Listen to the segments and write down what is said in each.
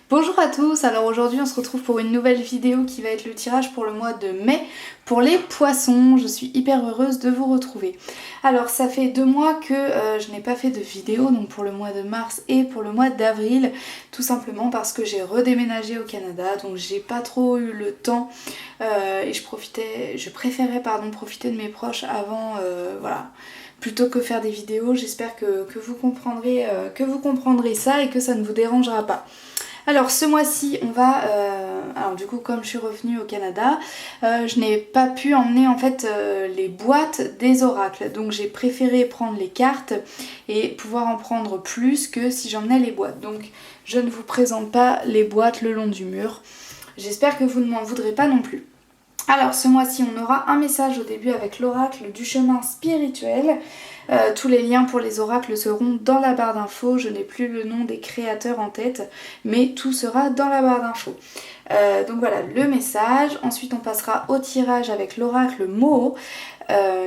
Bonjour à tous, alors aujourd'hui on se retrouve pour une nouvelle vidéo qui va être le tirage pour le mois de mai pour les poissons. Je suis hyper heureuse de vous retrouver. Alors ça fait 2 mois que je n'ai pas fait de vidéo, donc pour le mois de mars et pour le mois d'avril, tout simplement parce que j'ai redéménagé au Canada, donc j'ai pas trop eu le temps et je préférais profiter de mes proches avant, voilà, plutôt que faire des vidéos. J'espère que vous comprendrez ça et que ça ne vous dérangera pas. Alors ce mois-ci on va, alors du coup comme je suis revenue au Canada, je n'ai pas pu emmener en fait les boîtes des oracles, donc j'ai préféré prendre les cartes et pouvoir en prendre plus que si j'emmenais les boîtes. Donc je ne vous présente pas les boîtes le long du mur, j'espère que vous ne m'en voudrez pas non plus. Alors ce mois-ci on aura un message au début avec l'oracle du chemin spirituel. Tous les liens pour les oracles seront dans la barre d'infos. Je n'ai plus le nom des créateurs en tête, mais tout sera dans la barre d'infos. Donc voilà le message. Ensuite on passera au tirage avec l'oracle Moho,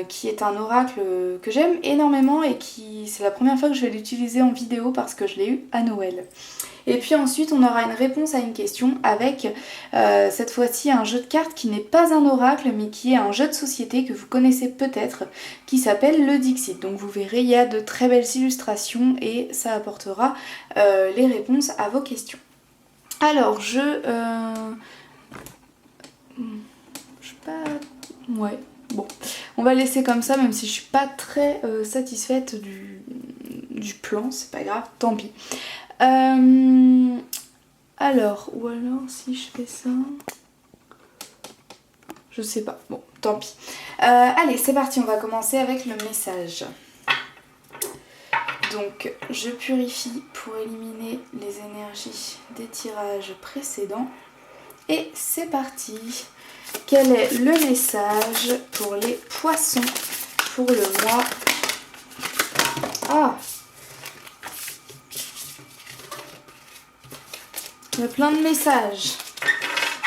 qui est un oracle que j'aime énormément et c'est la première fois que je vais l'utiliser en vidéo parce que je l'ai eu à Noël. Et puis ensuite on aura une réponse à une question avec cette fois-ci un jeu de cartes qui n'est pas un oracle mais qui est un jeu de société que vous connaissez peut-être, qui s'appelle le Dixit. Donc vous verrez, il y a de très belles illustrations et ça apportera les réponses à vos questions. Alors je sais pas... Ouais, bon, on va laisser comme ça même si je suis pas très satisfaite du plan, c'est pas grave, tant pis. Alors, ou alors si je fais ça... Je sais pas, bon, tant pis. Allez, c'est parti, on va commencer avec le message. Donc, je purifie pour éliminer les énergies des tirages précédents. Et c'est parti. Quel est le message pour les poissons pour le mois... Ah! Il y a plein de messages.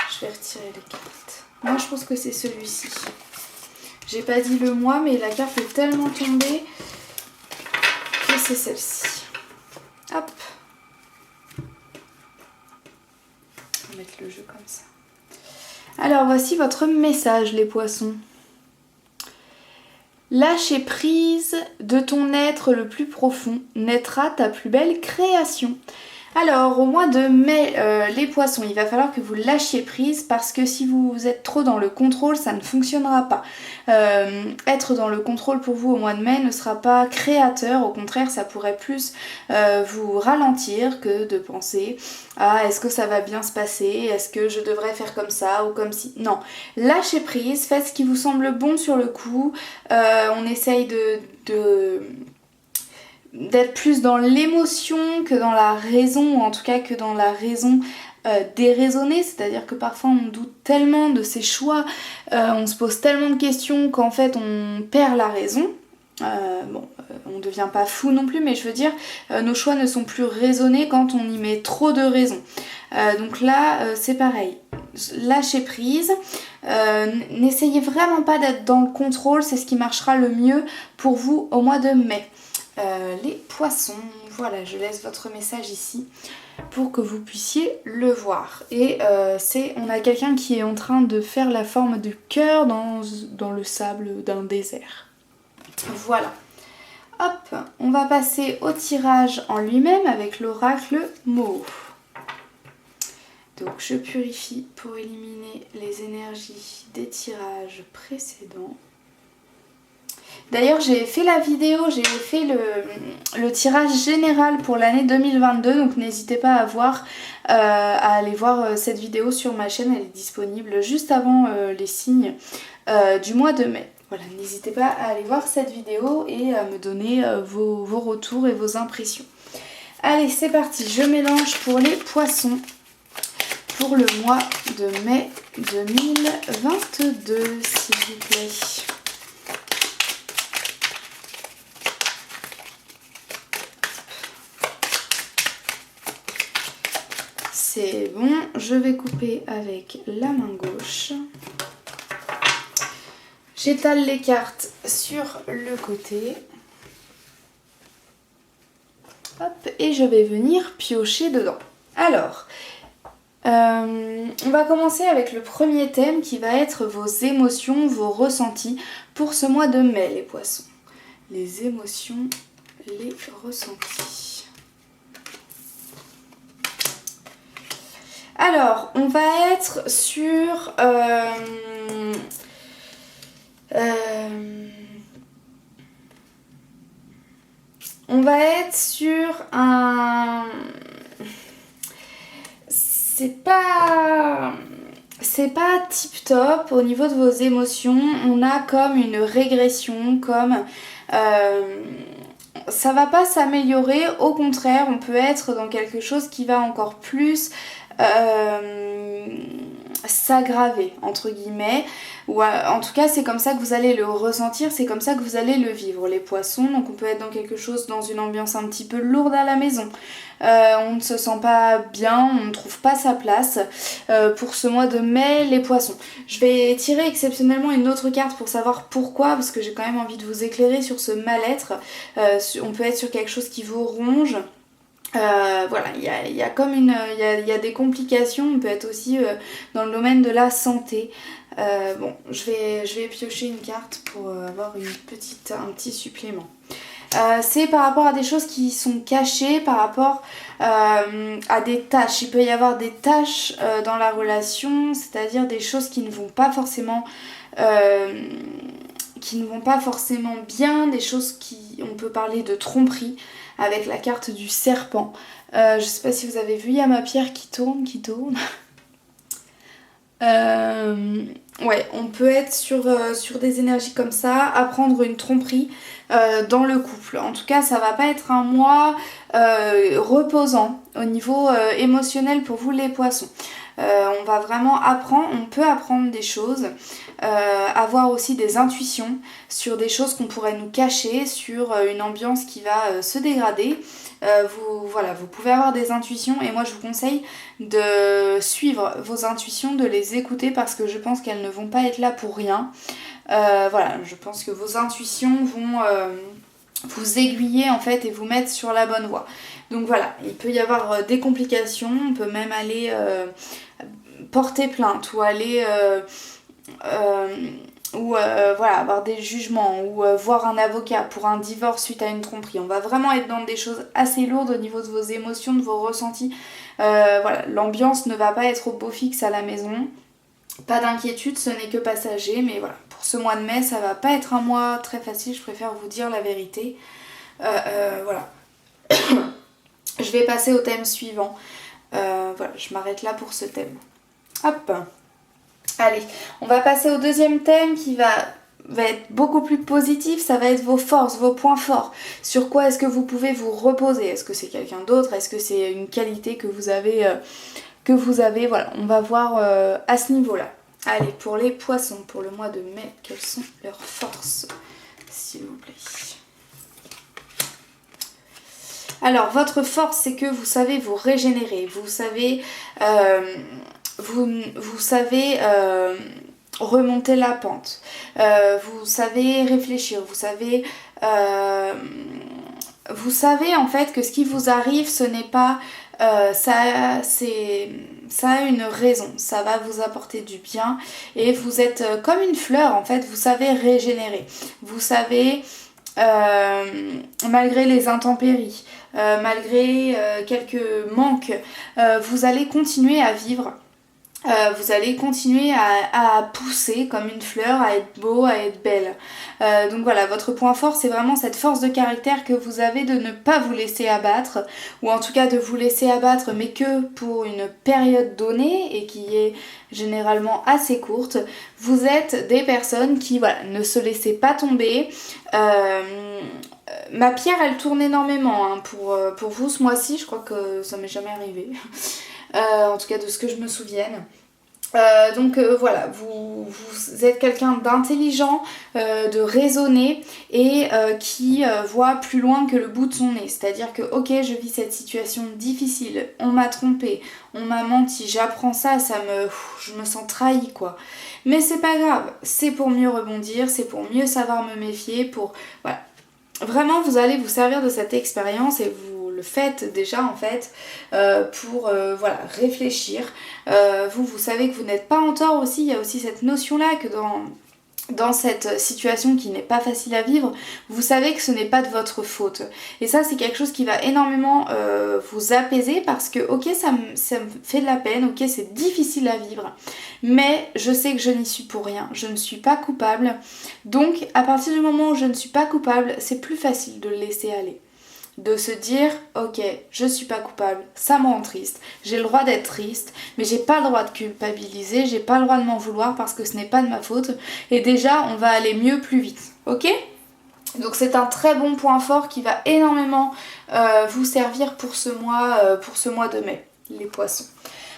Je vais retirer les cartes. Moi je pense que c'est celui-ci. J'ai pas dit le mois mais la carte est tellement tombée que c'est celle-ci. Hop. On va mettre le jeu comme ça. Alors voici votre message les poissons. Lâcher prise de ton être le plus profond naîtra ta plus belle création. Alors au mois de mai, les poissons, il va falloir que vous lâchiez prise parce que si vous êtes trop dans le contrôle, ça ne fonctionnera pas. Être dans le contrôle pour vous au mois de mai ne sera pas créateur, au contraire ça pourrait plus vous ralentir que de penser ah est-ce que ça va bien se passer, est-ce que je devrais faire comme ça ou comme si... Non, lâchez prise, faites ce qui vous semble bon sur le coup, on essaye d'être plus dans l'émotion que dans la raison, ou en tout cas que dans la raison déraisonnée, c'est-à-dire que parfois on doute tellement de ses choix, on se pose tellement de questions qu'en fait on perd la raison. On ne devient pas fou non plus, mais je veux dire, nos choix ne sont plus raisonnés quand on y met trop de raison. Donc là, c'est pareil. Lâchez prise, n'essayez vraiment pas d'être dans le contrôle, c'est ce qui marchera le mieux pour vous au mois de mai. Les poissons, voilà, je laisse votre message ici pour que vous puissiez le voir. Et on a quelqu'un qui est en train de faire la forme du cœur dans le sable d'un désert. Voilà. Hop, on va passer au tirage en lui-même avec l'oracle Moho. Donc je purifie pour éliminer les énergies des tirages précédents. D'ailleurs j'ai fait la vidéo, j'ai fait le tirage général pour l'année 2022, donc n'hésitez pas à aller voir cette vidéo sur ma chaîne, elle est disponible juste avant les signes du mois de mai. Voilà, n'hésitez pas à aller voir cette vidéo et à me donner vos retours et vos impressions. Allez, c'est parti, je mélange pour les poissons pour le mois de mai 2022, s'il vous plaît. C'est bon, je vais couper avec la main gauche. J'étale les cartes sur le côté. Hop, et je vais venir piocher dedans. Alors, On va commencer avec le premier thème qui va être vos émotions, vos ressentis pour ce mois de mai, les poissons. Les émotions, les ressentis. Alors, on va être sur... on va être sur un... C'est pas tip top au niveau de vos émotions. On a comme une régression, comme ça va pas s'améliorer. Au contraire, on peut être dans quelque chose qui va encore plus s'aggraver entre guillemets, ou en tout cas c'est comme ça que vous allez le ressentir, c'est comme ça que vous allez le vivre, les poissons. Donc on peut être dans quelque chose, dans une ambiance un petit peu lourde à la maison, on ne se sent pas bien, on ne trouve pas sa place pour ce mois de mai, les poissons. Je vais tirer exceptionnellement une autre carte pour savoir pourquoi, parce que j'ai quand même envie de vous éclairer sur ce mal-être. On peut être sur quelque chose qui vous ronge. Voilà, il y a comme il y a des complications. On peut être aussi dans le domaine de la santé. Bon, je vais piocher une carte pour avoir un petit supplément. C'est par rapport à des choses qui sont cachées, par rapport à des tâches. Il peut y avoir des tâches dans la relation, c'est-à-dire des choses qui ne vont pas forcément bien, des choses on peut parler de tromperie avec la carte du serpent. Je sais pas si vous avez vu, il y a ma pierre qui tourne. Ouais, on peut être sur des énergies comme ça, apprendre une tromperie dans le couple. En tout cas, ça va pas être un mois reposant au niveau émotionnel pour vous les poissons. On va vraiment on peut apprendre des choses, avoir aussi des intuitions sur des choses qu'on pourrait nous cacher, sur une ambiance qui va se dégrader. Vous pouvez avoir des intuitions et moi je vous conseille de suivre vos intuitions, de les écouter parce que je pense qu'elles ne vont pas être là pour rien. Je pense que vos intuitions vont vous aiguiller en fait et vous mettre sur la bonne voie. Donc voilà, il peut y avoir des complications, on peut même aller porter plainte ou aller avoir des jugements ou voir un avocat pour un divorce suite à une tromperie. On va vraiment être dans des choses assez lourdes au niveau de vos émotions, de vos ressentis. L'ambiance ne va pas être au beau fixe à la maison. Pas d'inquiétude, ce n'est que passager, mais voilà, pour ce mois de mai, ça va pas être un mois très facile, je préfère vous dire la vérité. Voilà. Je vais passer au thème suivant. Je m'arrête là pour ce thème. Hop. Allez, on va passer au deuxième thème qui va être beaucoup plus positif. Ça va être vos forces, vos points forts. Sur quoi est-ce que vous pouvez vous reposer? Est-ce que c'est quelqu'un d'autre? Est-ce que c'est une qualité que vous avez voilà, on va voir à ce niveau-là. Allez, pour les poissons, pour le mois de mai, quelles sont leurs forces, s'il vous plaît? Alors, votre force, c'est que vous savez vous régénérer, vous savez, vous savez remonter la pente, vous savez réfléchir, vous savez en fait que ce qui vous arrive, ce n'est pas... ça a une raison, ça va vous apporter du bien et vous êtes comme une fleur en fait, vous savez régénérer, vous savez malgré les intempéries, malgré quelques manques, vous allez continuer à vivre. Vous allez continuer à pousser comme une fleur, à être beau, à être belle. Donc voilà, votre point fort, c'est vraiment cette force de caractère que vous avez de ne pas vous laisser abattre, ou en tout cas de vous laisser abattre, mais que pour une période donnée, et qui est généralement assez courte. Vous êtes des personnes qui, voilà, ne se laissez pas tomber. Ma pierre, elle tourne énormément pour vous ce mois-ci, je crois que ça m'est jamais arrivé. En tout cas de ce que je me souvienne. Voilà, vous êtes quelqu'un d'intelligent, de raisonné et qui voit plus loin que le bout de son nez. C'est-à-dire que ok, je vis cette situation difficile, on m'a trompé, on m'a menti, j'apprends ça, je me sens trahie quoi. Mais c'est pas grave, c'est pour mieux rebondir, c'est pour mieux savoir me méfier, voilà. Vraiment, vous allez vous servir de cette expérience et vous le faites déjà en fait, pour voilà, réfléchir. Vous savez que vous n'êtes pas en tort aussi, il y a aussi cette notion-là que dans cette situation qui n'est pas facile à vivre, vous savez que ce n'est pas de votre faute. Et ça, c'est quelque chose qui va énormément vous apaiser parce que, ok, ça me fait de la peine, ok, c'est difficile à vivre, mais je sais que je n'y suis pour rien, je ne suis pas coupable. Donc, à partir du moment où je ne suis pas coupable, c'est plus facile de le laisser aller. De se dire, ok, je suis pas coupable, ça me rend triste, j'ai le droit d'être triste, mais j'ai pas le droit de culpabiliser, j'ai pas le droit de m'en vouloir parce que ce n'est pas de ma faute, et déjà on va aller mieux plus vite, ok? Donc c'est un très bon point fort qui va énormément vous servir pour ce mois de mai, les poissons.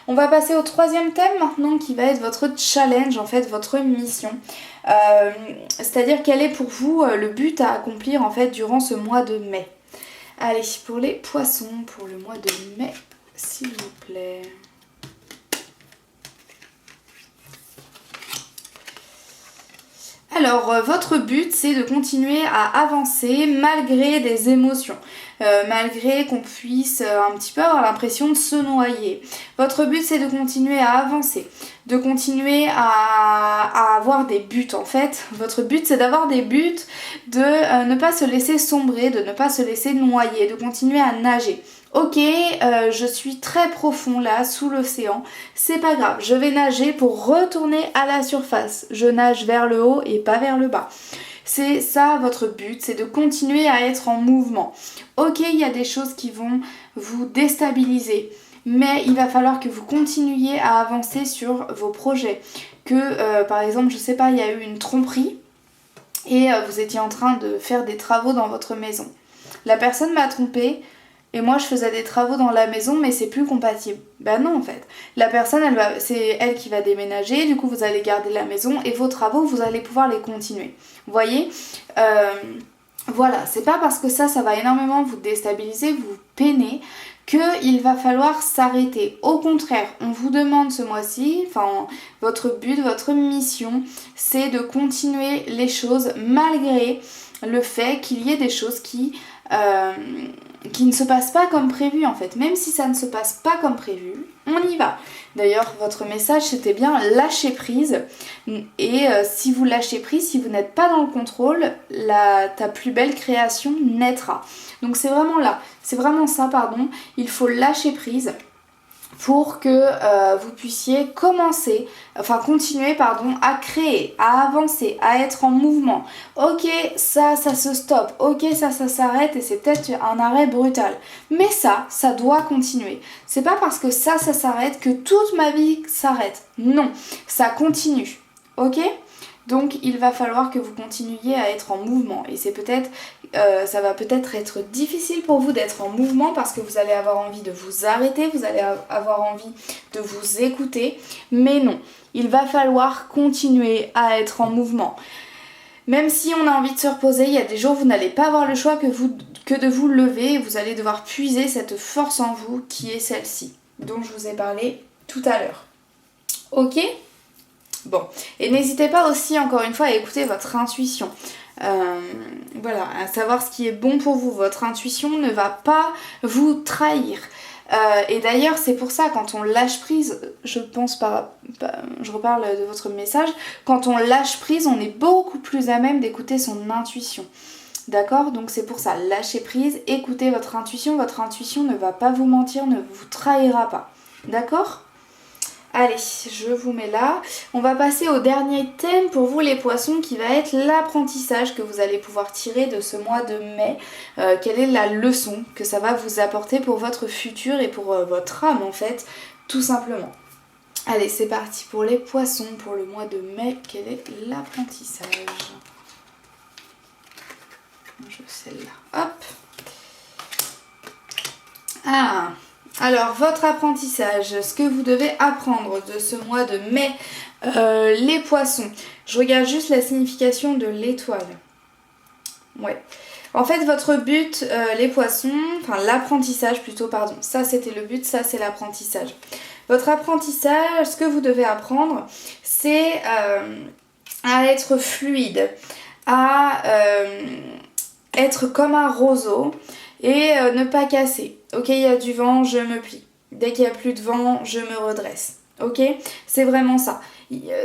On va passer au troisième thème maintenant qui va être votre challenge, en fait votre mission. C'est-à-dire quel est pour vous le but à accomplir en fait durant ce mois de mai. Allez, pour les poissons, pour le mois de mai, s'il vous plaît. Alors, votre but, c'est de continuer à avancer malgré des émotions. Malgré qu'on puisse un petit peu avoir l'impression de se noyer. Votre but, c'est de continuer à avancer, de continuer à avoir des buts en fait. Votre but, c'est d'avoir des buts, de ne pas se laisser sombrer, de ne pas se laisser noyer, de continuer à nager. Ok, je suis très profond là, sous l'océan, c'est pas grave, je vais nager pour retourner à la surface. Je nage vers le haut et pas vers le bas. C'est ça votre but, c'est de continuer à être en mouvement. Ok, il y a des choses qui vont vous déstabiliser, mais il va falloir que vous continuiez à avancer sur vos projets. Que par exemple, je sais pas, il y a eu une tromperie et vous étiez en train de faire des travaux dans votre maison. La personne m'a trompée. Et moi je faisais des travaux dans la maison mais c'est plus compatible. Ben non en fait. La personne c'est elle qui va déménager, du coup vous allez garder la maison et vos travaux vous allez pouvoir les continuer. Vous voyez voilà, c'est pas parce que ça va énormément vous déstabiliser, vous peiner, qu'il va falloir s'arrêter. Au contraire, on vous demande ce mois-ci, enfin votre but, votre mission, c'est de continuer les choses malgré le fait qu'il y ait des choses qui ne se passent pas comme prévu en fait. Même si ça ne se passe pas comme prévu, on y va. D'ailleurs, votre message c'était bien lâcher prise. Et si vous lâchez prise, si vous n'êtes pas dans le contrôle, ta plus belle création naîtra. Donc c'est vraiment là, c'est vraiment ça, pardon. Il faut lâcher prise pour que vous puissiez continuer à créer, à avancer, à être en mouvement. Ok, ça se stoppe, ok, ça s'arrête et c'est peut-être un arrêt brutal. Mais ça doit continuer. C'est pas parce que ça s'arrête que toute ma vie s'arrête. Non, ça continue, ok ? Donc il va falloir que vous continuiez à être en mouvement et ça va peut-être être difficile pour vous d'être en mouvement parce que vous allez avoir envie de vous arrêter, vous allez avoir envie de vous écouter, mais non, il va falloir continuer à être en mouvement. Même si on a envie de se reposer, il y a des jours où vous n'allez pas avoir le choix que de vous lever et vous allez devoir puiser cette force en vous qui est celle-ci, dont je vous ai parlé tout à l'heure. Ok ? Bon, et n'hésitez pas aussi encore une fois à écouter votre intuition. Voilà, à savoir ce qui est bon pour vous. Votre intuition ne va pas vous trahir. Et d'ailleurs, c'est pour ça, quand on lâche prise, je reparle de votre message, quand on lâche prise, on est beaucoup plus à même d'écouter son intuition. D'accord ? Donc c'est pour ça, lâchez prise, écoutez votre intuition ne va pas vous mentir, ne vous trahira pas. D'accord ? Allez, je vous mets là. On va passer au dernier thème pour vous les poissons qui va être l'apprentissage que vous allez pouvoir tirer de ce mois de mai. Quelle est la leçon que ça va vous apporter pour votre futur et pour votre âme en fait, tout simplement. Allez, c'est parti pour les poissons pour le mois de mai. Quel est l'apprentissage ? Je sais là. Hop. Ah. Alors, votre apprentissage, ce que vous devez apprendre de ce mois de mai, les poissons. Je regarde juste la signification de l'étoile. Ouais. En fait, votre but, les poissons, enfin l'apprentissage plutôt, pardon. Ça, c'était le but, ça, c'est l'apprentissage. Votre apprentissage, ce que vous devez apprendre, c'est à être fluide, à être comme un roseau Et ne pas casser. Ok, il y a du vent, je me plie. Dès qu'il n'y a plus de vent, je me redresse. Ok, c'est vraiment ça.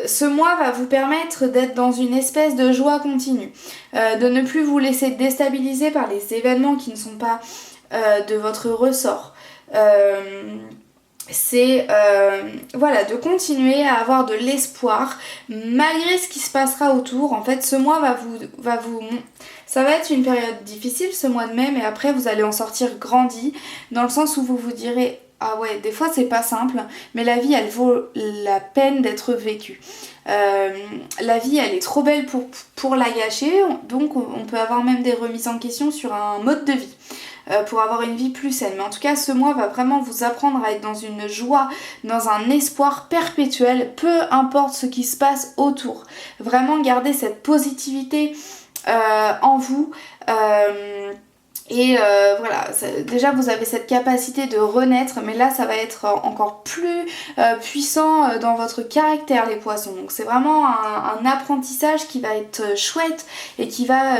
Ce mois va vous permettre d'être dans une espèce de joie continue, de ne plus vous laisser déstabiliser par les événements qui ne sont pas de votre ressort. C'est voilà, de continuer à avoir de l'espoir malgré ce qui se passera autour. En fait, ce mois ça va être une période difficile, ce mois de mai, mais après vous allez en sortir grandi, dans le sens où vous vous direz ah ouais, des fois c'est pas simple, mais la vie elle vaut la peine d'être vécue. La vie elle est trop belle pour la gâcher, donc on peut avoir même des remises en question sur un mode de vie. Pour avoir une vie plus saine. Mais en tout cas, ce mois va vraiment vous apprendre à être dans une joie, dans un espoir perpétuel, peu importe ce qui se passe autour. Vraiment garder cette positivité en vous. Voilà, déjà vous avez cette capacité de renaître, mais là ça va être encore plus puissant dans votre caractère les poissons. Donc c'est vraiment un apprentissage qui va être chouette et qui va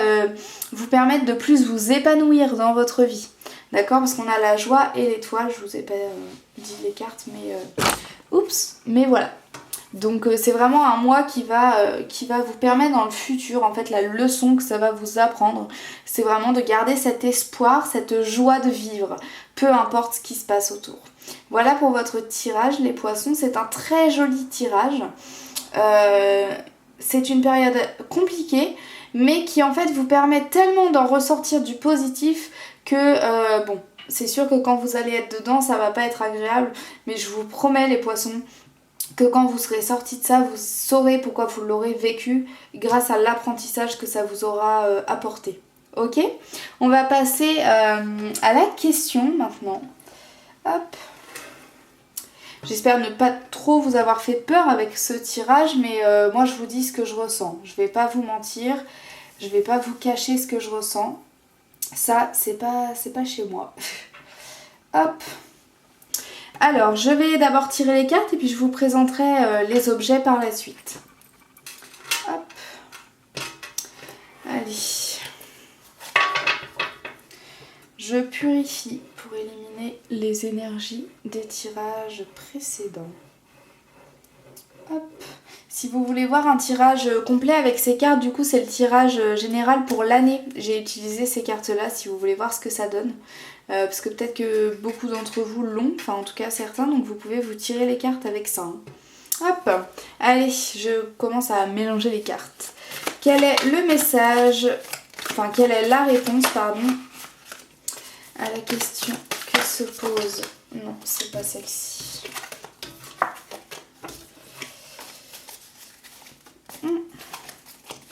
vous permettre de plus vous épanouir dans votre vie. D'accord? Parce qu'on a la joie et l'étoile, je vous ai pas dit les cartes, mais oups, mais voilà. Donc c'est vraiment un mois qui va vous permettre dans le futur, en fait la leçon que ça va vous apprendre, c'est vraiment de garder cet espoir, cette joie de vivre, peu importe ce qui se passe autour. Voilà pour votre tirage les poissons, c'est un très joli tirage. C'est une période compliquée, mais qui en fait vous permet tellement d'en ressortir du positif que bon, c'est sûr que quand vous allez être dedans ça va pas être agréable, mais je vous promets les poissons, que quand vous serez sorti de ça, vous saurez pourquoi vous l'aurez vécu grâce à l'apprentissage que ça vous aura apporté. Ok? On va passer à la question maintenant. Hop. J'espère ne pas trop vous avoir fait peur avec ce tirage, mais moi je vous dis ce que je ressens. Je vais pas vous mentir, je vais pas vous cacher ce que je ressens. Ça, c'est pas chez moi. Hop. Alors, je vais d'abord tirer les cartes et puis je vous présenterai les objets par la suite. Hop. Allez. Je purifie pour éliminer les énergies des tirages précédents. Hop. Si vous voulez voir un tirage complet avec ces cartes, du coup c'est le tirage général pour l'année. J'ai utilisé ces cartes-là si vous voulez voir ce que ça donne. Parce que peut-être que beaucoup d'entre vous l'ont, enfin en tout cas certains, donc vous pouvez vous tirer les cartes avec ça. Hein. Hop, allez, je commence à mélanger les cartes. Quel est le message, enfin quelle est la réponse, pardon, à la question que se pose... Non, c'est pas celle-ci.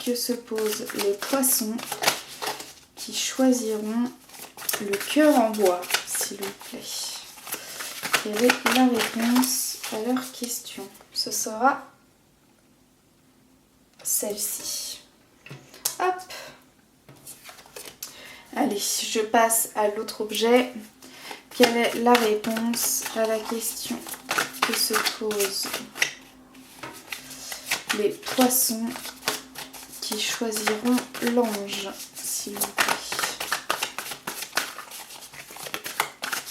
Que se posent les poissons qui choisiront le cœur en bois, s'il vous plaît. Quelle est la réponse à leur question? Ce sera celle-ci. Hop. Allez, je passe à l'autre objet. Quelle est la réponse à la question que se posent les poissons qui choisiront l'ange, s'il vous plaît?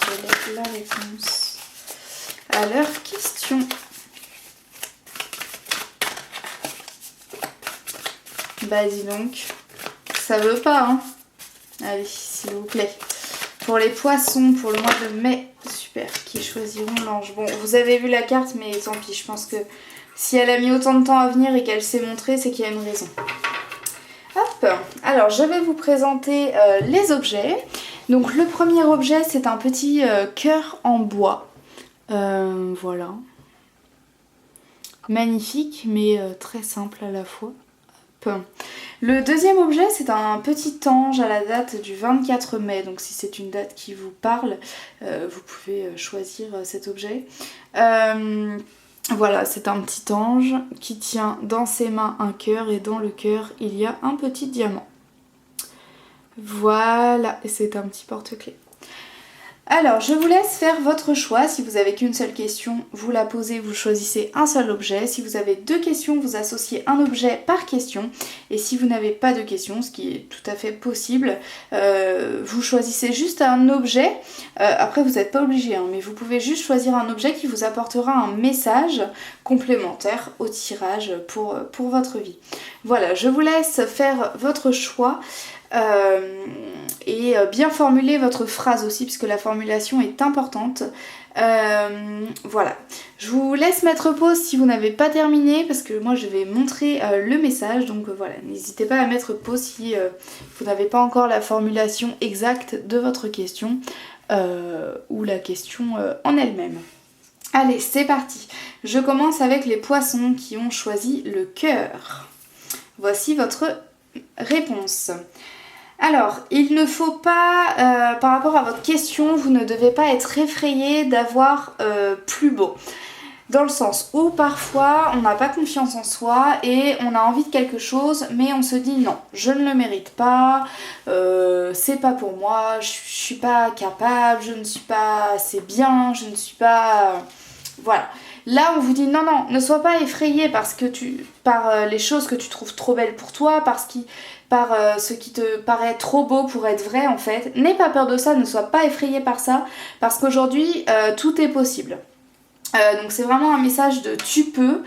Quelle est la réponse à leur question? Bah dis donc, ça veut pas hein. Allez, s'il vous plaît. Pour les poissons, pour le mois de mai, super, qui choisiront l'ange. Bon, vous avez vu la carte, mais tant pis, je pense que si elle a mis autant de temps à venir et qu'elle s'est montrée, c'est qu'il y a une raison. Hop, alors je vais vous présenter les objets. Donc le premier objet, c'est un petit cœur en bois. Voilà. Magnifique, mais très simple à la fois. Hop. Le deuxième objet, c'est un petit ange à la date du 24 mai. Donc si c'est une date qui vous parle, vous pouvez choisir cet objet. Voilà, c'est un petit ange qui tient dans ses mains un cœur et dans le cœur, il y a un petit diamant. Voilà, et c'est un petit porte-clés. Alors, je vous laisse faire votre choix. Si vous avez qu'une seule question, vous la posez, vous choisissez un seul objet. Si vous avez 2 questions, vous associez un objet par question. Et si vous n'avez pas de questions, ce qui est tout à fait possible, vous choisissez juste un objet. Après, vous n'êtes pas obligé, hein, mais vous pouvez juste choisir un objet qui vous apportera un message complémentaire au tirage pour votre vie. Voilà, je vous laisse faire votre choix. Et bien formuler votre phrase aussi, puisque la formulation est importante. Voilà, je vous laisse mettre pause si vous n'avez pas terminé, parce que moi je vais montrer le message. Donc voilà, n'hésitez pas à mettre pause si vous n'avez pas encore la formulation exacte de votre question ou la question en elle-même. Allez, c'est parti. Je commence avec les poissons qui ont choisi le cœur. Voici votre réponse. Alors, il ne faut pas, par rapport à votre question, vous ne devez pas être effrayé d'avoir plus beau. Dans le sens où parfois on n'a pas confiance en soi et on a envie de quelque chose, mais on se dit non, je ne le mérite pas, c'est pas pour moi, je suis pas capable, je ne suis pas assez bien, je ne suis pas... Voilà. Là, on vous dit non, non, ne sois pas effrayé par les choses que tu trouves trop belles pour toi, par ce qui te paraît trop beau pour être vrai en fait. N'aie pas peur de ça, ne sois pas effrayé par ça, parce qu'aujourd'hui, tout est possible. Donc c'est vraiment un message de tu peux,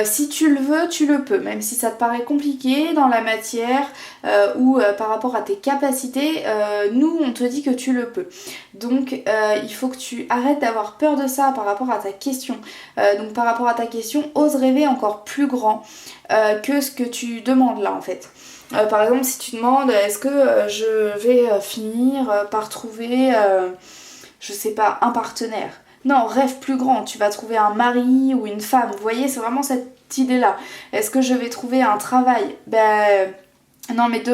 si tu le veux, tu le peux, même si ça te paraît compliqué dans la matière ou par rapport à tes capacités, nous on te dit que tu le peux. Donc il faut que tu arrêtes d'avoir peur de ça par rapport à ta question. Donc par rapport à ta question, ose rêver encore plus grand que ce que tu demandes là en fait. Par exemple, si tu demandes est-ce que je vais finir par trouver, je sais pas, un partenaire. Non, rêve plus grand, tu vas trouver un mari ou une femme, vous voyez, c'est vraiment cette idée-là. Est-ce que je vais trouver un travail? Ben non, mais te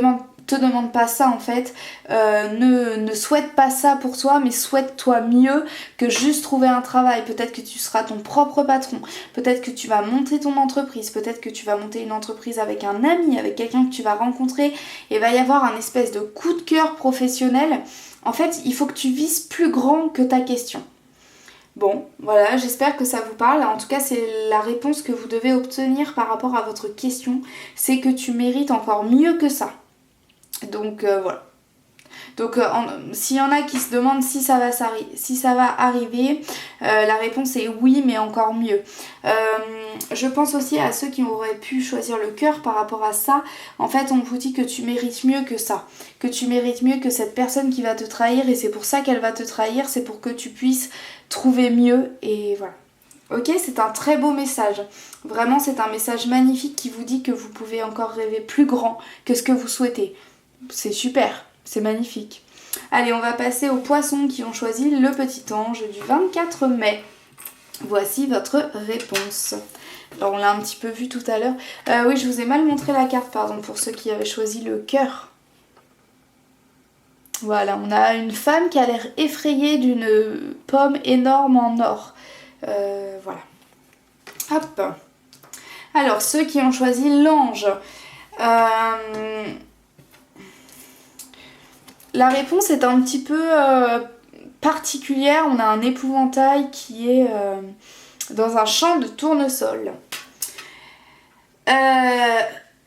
demande pas ça en fait, ne souhaite pas ça pour toi, mais souhaite-toi mieux que juste trouver un travail. Peut-être que tu seras ton propre patron, peut-être que tu vas monter ton entreprise, peut-être que tu vas monter une entreprise avec un ami, avec quelqu'un que tu vas rencontrer, et va y avoir un espèce de coup de cœur professionnel. En fait, il faut que tu vises plus grand que ta question. Bon, voilà, j'espère que ça vous parle. En tout cas, c'est la réponse que vous devez obtenir par rapport à votre question. C'est que tu mérites encore mieux que ça. Donc voilà. Donc s'il y en a qui se demandent si ça va arriver, la réponse est oui, mais encore mieux. Je pense aussi à ceux qui auraient pu choisir le cœur par rapport à ça. En fait, on vous dit que tu mérites mieux que ça, que tu mérites mieux que cette personne qui va te trahir, et c'est pour ça qu'elle va te trahir, c'est pour que tu puisses trouver mieux, et voilà. Ok, c'est un très beau message. Vraiment, c'est un message magnifique qui vous dit que vous pouvez encore rêver plus grand que ce que vous souhaitez. C'est super, c'est magnifique. Allez, on va passer aux poissons qui ont choisi le petit ange du 24 mai. Voici votre réponse. Alors, on l'a un petit peu vu tout à l'heure. Oui, je vous ai mal montré la carte, pardon, pour ceux qui avaient choisi le cœur. Voilà, on a une femme qui a l'air effrayée d'une pomme énorme en or. Voilà. Hop. Alors, ceux qui ont choisi l'ange. La réponse est un petit peu particulière. On a un épouvantail qui est dans un champ de tournesol.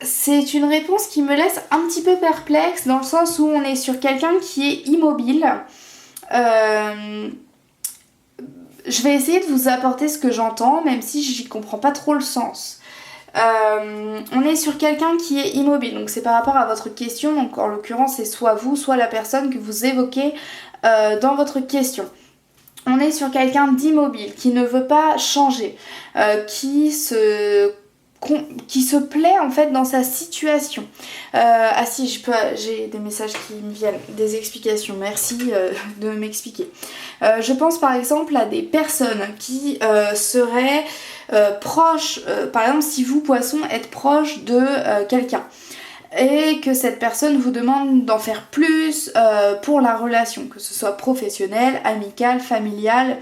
C'est une réponse qui me laisse un petit peu perplexe, dans le sens où on est sur quelqu'un qui est immobile. Je vais essayer de vous apporter ce que j'entends, même si j'y comprends pas trop le sens. On est sur quelqu'un qui est immobile, donc c'est par rapport à votre question, donc en l'occurrence c'est soit vous, soit la personne que vous évoquez dans votre question. On est sur quelqu'un d'immobile, qui ne veut pas changer, qui se plaît en fait dans sa situation. Ah si, j'ai des messages qui me viennent, des explications, merci de m'expliquer. Je pense par exemple à des personnes qui seraient proches, par exemple si vous poisson êtes proche de quelqu'un et que cette personne vous demande d'en faire plus pour la relation, que ce soit professionnelle, amicale, familiale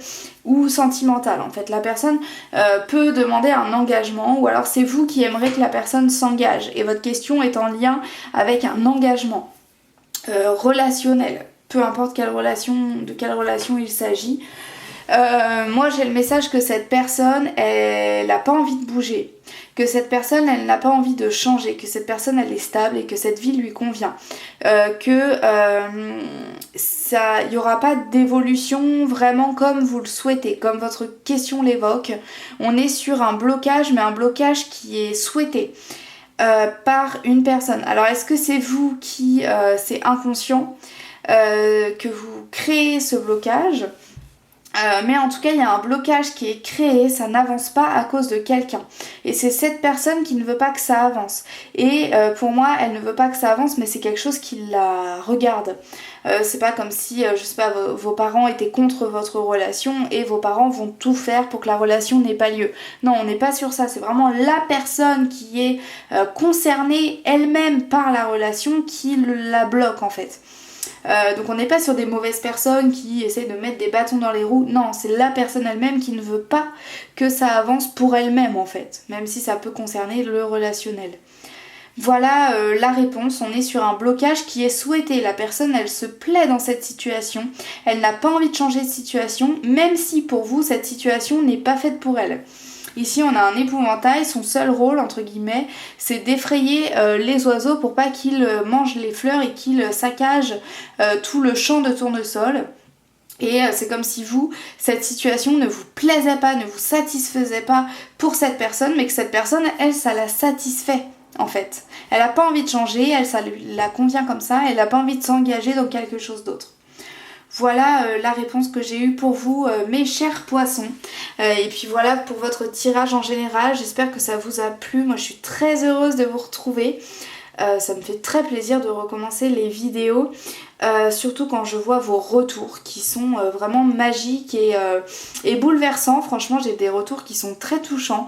ou sentimentale. En fait, la personne peut demander un engagement, ou alors c'est vous qui aimeriez que la personne s'engage et votre question est en lien avec un engagement relationnel. peu importe de quelle relation il s'agit. Moi j'ai le message que cette personne elle n'a pas envie de bouger, que cette personne elle n'a pas envie de changer, que cette personne elle est stable et que cette vie lui convient, il n'y aura pas d'évolution vraiment comme vous le souhaitez, comme votre question l'évoque. On est sur un blocage, mais un blocage qui est souhaité par une personne. Alors est-ce que c'est vous qui c'est inconscient que vous créez ce blocage? Mais en tout cas il y a un blocage qui est créé, ça n'avance pas à cause de quelqu'un et c'est cette personne qui ne veut pas que ça avance et pour moi elle ne veut pas que ça avance, mais c'est quelque chose qui la regarde. C'est pas comme si je sais pas, vos parents étaient contre votre relation et vos parents vont tout faire pour que la relation n'ait pas lieu. Non, on n'est pas sur ça, c'est vraiment la personne qui est concernée elle-même par la relation qui la bloque en fait. Donc on n'est pas sur des mauvaises personnes qui essaient de mettre des bâtons dans les roues. Non, c'est la personne elle-même qui ne veut pas que ça avance pour elle-même en fait, même si ça peut concerner le relationnel. Voilà la réponse, on est sur un blocage qui est souhaité. La personne elle se plaît dans cette situation, elle n'a pas envie de changer de situation, même si pour vous cette situation n'est pas faite pour elle. Ici on a un épouvantail, son seul rôle entre guillemets c'est d'effrayer les oiseaux pour pas qu'ils mangent les fleurs et qu'ils saccagent tout le champ de tournesol. Et c'est comme si vous, cette situation ne vous plaisait pas, ne vous satisfaisait pas pour cette personne, mais que cette personne, elle, ça la satisfait en fait. Elle n'a pas envie de changer, elle, ça la convient comme ça, elle n'a pas envie de s'engager dans quelque chose d'autre. Voilà la réponse que j'ai eue pour vous mes chers poissons. Et puis voilà pour votre tirage en général, j'espère que ça vous a plu. Moi je suis très heureuse de vous retrouver. Ça me fait très plaisir de recommencer les vidéos, surtout quand je vois vos retours qui sont vraiment magiques et bouleversants. Franchement j'ai des retours qui sont très touchants,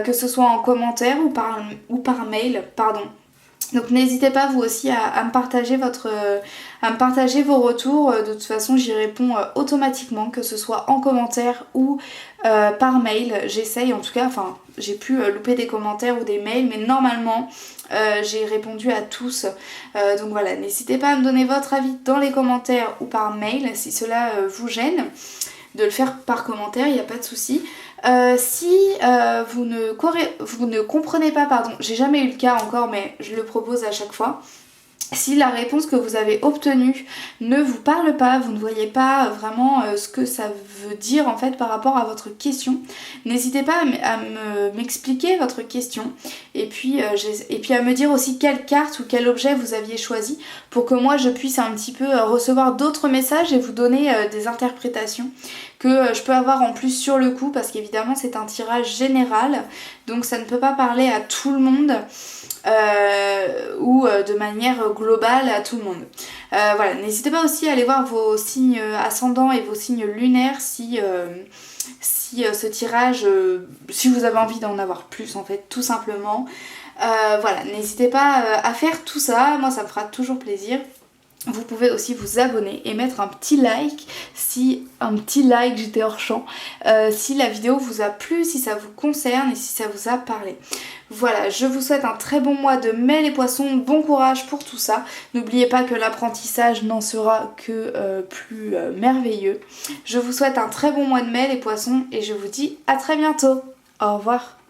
que ce soit en commentaire ou par mail, pardon. Donc n'hésitez pas vous aussi à me partager vos retours. De toute façon j'y réponds automatiquement, que ce soit en commentaire ou par mail. J'essaye en tout cas, enfin j'ai pu louper des commentaires ou des mails, mais normalement j'ai répondu à tous. Donc voilà, n'hésitez pas à me donner votre avis dans les commentaires ou par mail si cela vous gêne. De le faire par commentaire, il n'y a pas de souci. Si vous ne comprenez pas, pardon, j'ai jamais eu le cas encore mais je le propose à chaque fois. Si la réponse que vous avez obtenue ne vous parle pas, vous ne voyez pas vraiment ce que ça veut dire en fait par rapport à votre question, n'hésitez pas à m'expliquer votre question et puis à me dire aussi quelle carte ou quel objet vous aviez choisi pour que moi je puisse un petit peu recevoir d'autres messages et vous donner des interprétations que je peux avoir en plus sur le coup, parce qu'évidemment c'est un tirage général donc ça ne peut pas parler à tout le monde. Ou de manière globale à tout le monde. Voilà, n'hésitez pas aussi à aller voir vos signes ascendants et vos signes lunaires si ce tirage, si vous avez envie d'en avoir plus en fait, tout simplement. Voilà, n'hésitez pas à faire tout ça, moi ça me fera toujours plaisir. Vous pouvez aussi vous abonner et mettre un petit like, j'étais hors champ, si la vidéo vous a plu, si ça vous concerne et si ça vous a parlé. Voilà, je vous souhaite un très bon mois de mai les poissons, bon courage pour tout ça. N'oubliez pas que l'apprentissage n'en sera que plus merveilleux. Je vous souhaite un très bon mois de mai les poissons et je vous dis à très bientôt. Au revoir.